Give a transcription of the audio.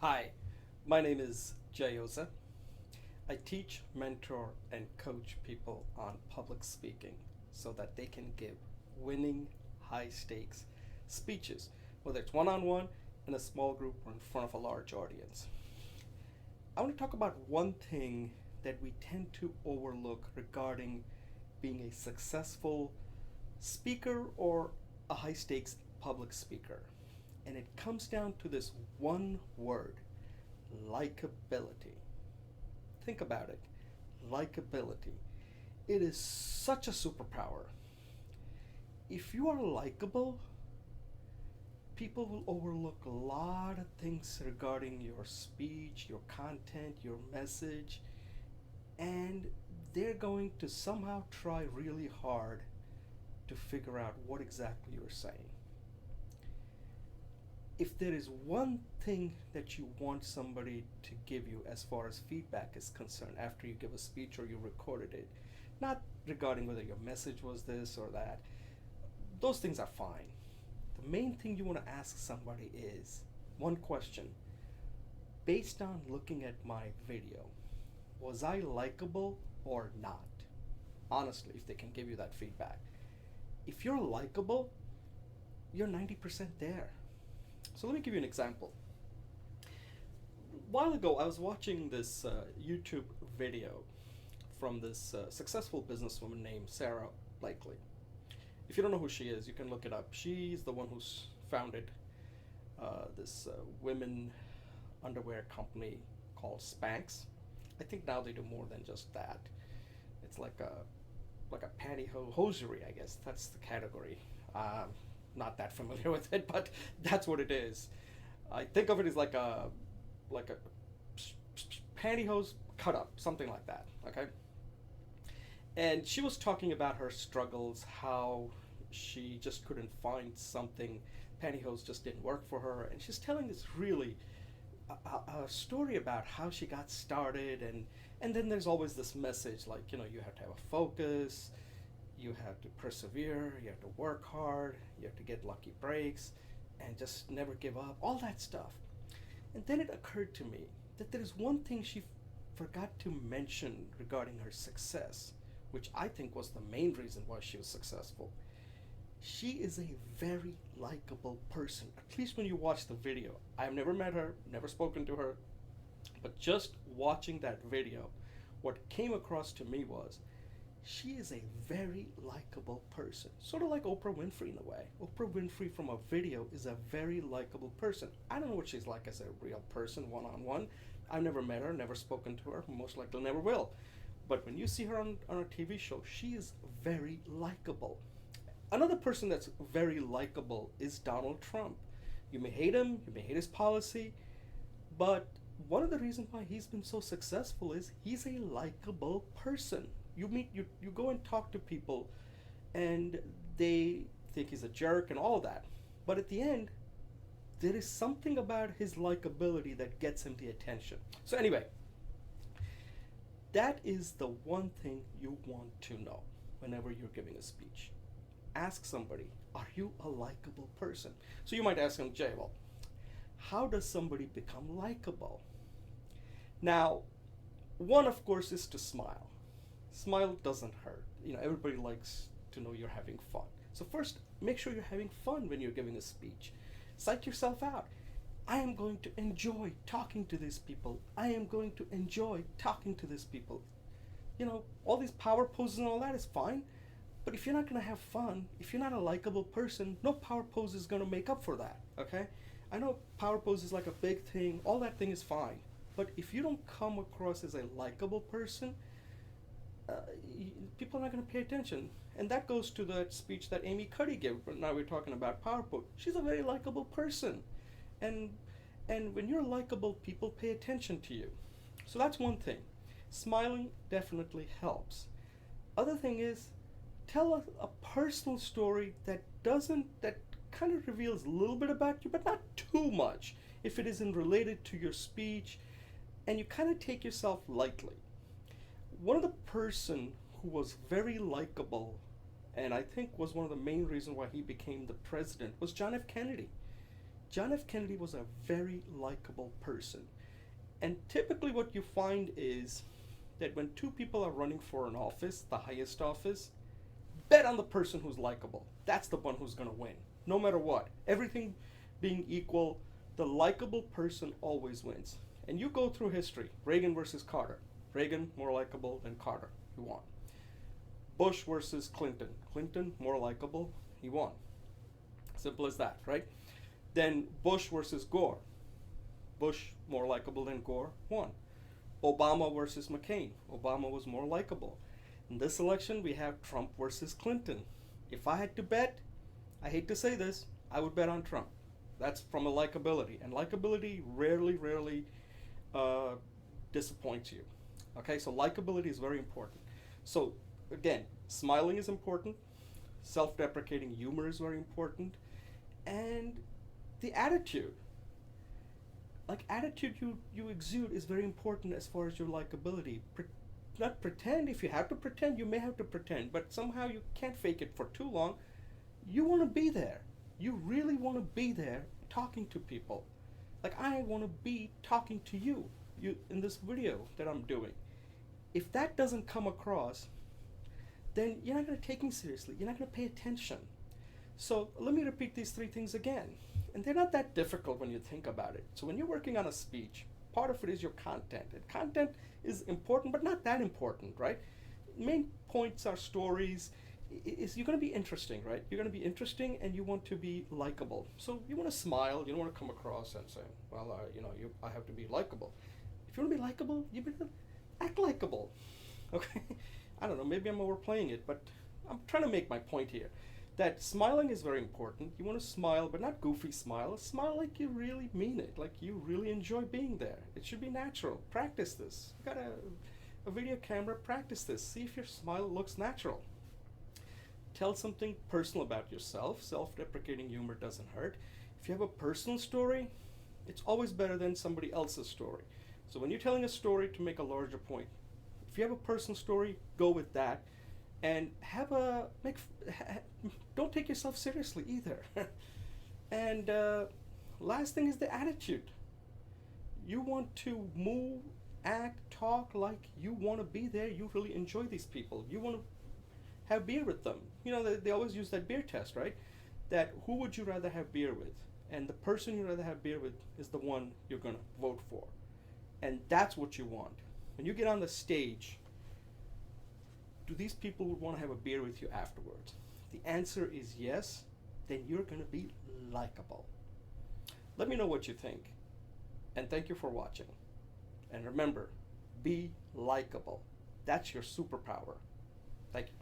Hi, my name is Jayosa. I teach, mentor, and coach people on public speaking so that they can give winning, high stakes speeches, whether it's one on one, in a small group, or in front of a large audience. I want to talk about one thing that we tend to overlook regarding being a successful speaker or a high stakes public speaker. And it comes down to this one word: likability. Think about it. Likability. It is such a superpower. If you are likable, people will overlook a lot of things regarding your speech, your content, your message, and they're going to somehow try really hard to figure out what exactly you're saying. If there is one thing that you want somebody to give you as far as feedback is concerned after you give a speech or you recorded it, not regarding whether your message was this or that, those things are fine. The main thing you want to ask somebody is one question: based on looking at my video, was I likable or not? Honestly, if they can give you that feedback. If you're likable, you're 90% there. So let me give you an example. A while ago, I was watching this YouTube video from this successful businesswoman named Sarah Blakely. If you don't know who she is, you can look it up. She's the one who's founded this women underwear company called Spanx. I think now they do more than just that. It's like a pantyhose hosiery, I guess. That's the category. Not that familiar with it, but that's what it is. I think of it as like a pantyhose cut up, something like that. Okay, and she was talking about her struggles, how she just couldn't find something. Pantyhose just didn't work for her, and she's telling this really a story about how she got started, and then there's always this message like, you have to have a focus, you have to persevere, you have to work hard, you have to get lucky breaks, and just never give up, all that stuff. And then it occurred to me that there is one thing she forgot to mention regarding her success, which I think was the main reason why she was successful. She is a very likable person, at least when you watch the video. I have never met her, never spoken to her, but just watching that video, what came across to me was she is a very likable person. Sort of like Oprah Winfrey in a way. Oprah Winfrey from a video is a very likable person. I don't know what she's like as a real person, one on one. I've never met her, never spoken to her, most likely never will. But when you see her on a TV show, she is very likable. Another person that's very likable is Donald Trump. You may hate him, you may hate his policy, but one of the reasons why he's been so successful is he's a likable person. You go and talk to people and they think he's a jerk and all of that. But at the end, there is something about his likability that gets him the attention. So anyway, that is the one thing you want to know whenever you're giving a speech. Ask somebody, are you a likable person? So you might ask them, Jay, well, how does somebody become likable? Now, one, of course, is to smile. Smile doesn't hurt. Everybody likes to know you're having fun. So first, make sure you're having fun when you're giving a speech. Psych yourself out. I am going to enjoy talking to these people. I am going to enjoy talking to these people. All these power poses and all that is fine. But if you're not going to have fun, if you're not a likable person, no power pose is going to make up for that, okay? I know power pose is like a big thing. All that thing is fine. But if you don't come across as a likable person, uh, people are not going to pay attention. And that goes to that speech that Amy Cuddy gave. But now we're talking about power pose. She's a very likable person. And, and when you're likable, people pay attention to you. So that's one thing. Smiling definitely helps. Other thing is, tell a personal story that kind of reveals a little bit about you, but not too much if it isn't related to your speech, and you kind of take yourself lightly. One of the person who was very likable, and I think was one of the main reasons why he became the president, was John F. Kennedy. John F. Kennedy was a very likable person. And typically, what you find is that when two people are running for an office, the highest office, bet on the person who's likable. That's the one who's going to win, no matter what. Everything being equal, the likable person always wins. And you go through history, Reagan versus Carter. Reagan more likable than Carter. He won. Bush versus Clinton. Clinton more likable. He won. Simple as that, right? Then Bush versus Gore. Bush more likable than Gore. Won. Obama versus McCain. Obama was more likable. In this election, we have Trump versus Clinton. If I had to bet, I hate to say this, I would bet on Trump. That's from a likability. And likability rarely disappoints you. Okay, so likability is very important. So again, smiling is important. Self-deprecating humor is very important. And the attitude. Like attitude you exude is very important as far as your likability. Not pretend. If you have to pretend, you may have to pretend, but somehow you can't fake it for too long. You want to be there. You really want to be there talking to people. Like I want to be talking to you in this video that I'm doing. If that doesn't come across, then you're not going to take me seriously. You're not going to pay attention. So let me repeat these three things again. And they're not that difficult when you think about it. So when you're working on a speech, part of it is your content. And content is important, but not that important, right? Main points are stories. You're going to be interesting, right? You're going to be interesting, and you want to be likable. So you want to smile. You don't want to come across and say, well, I have to be likable. If you want to be likable, you better act likable. Okay? I don't know. Maybe I'm overplaying it, but I'm trying to make my point here. That smiling is very important. You want to smile, but not goofy smile. Smile like you really mean it, like you really enjoy being there. It should be natural. Practice this. You got a video camera, practice this. See if your smile looks natural. Tell something personal about yourself. Self-deprecating humor doesn't hurt. If you have a personal story, it's always better than somebody else's story. So when you're telling a story to make a larger point, if you have a personal story, go with that. And don't take yourself seriously either. And last thing is the attitude. You want to move, act, talk like you want to be there. You really enjoy these people. You want to have beer with them. You know, they always use that beer test, right? That who would you rather have beer with? And the person you'd rather have beer with is the one you're going to vote for. And that's what you want. When you get on the stage, do these people would want to have a beer with you afterwards? The answer is yes. Then you're going to be likable. Let me know what you think. And thank you for watching. And remember, be likable. That's your superpower. Thank you.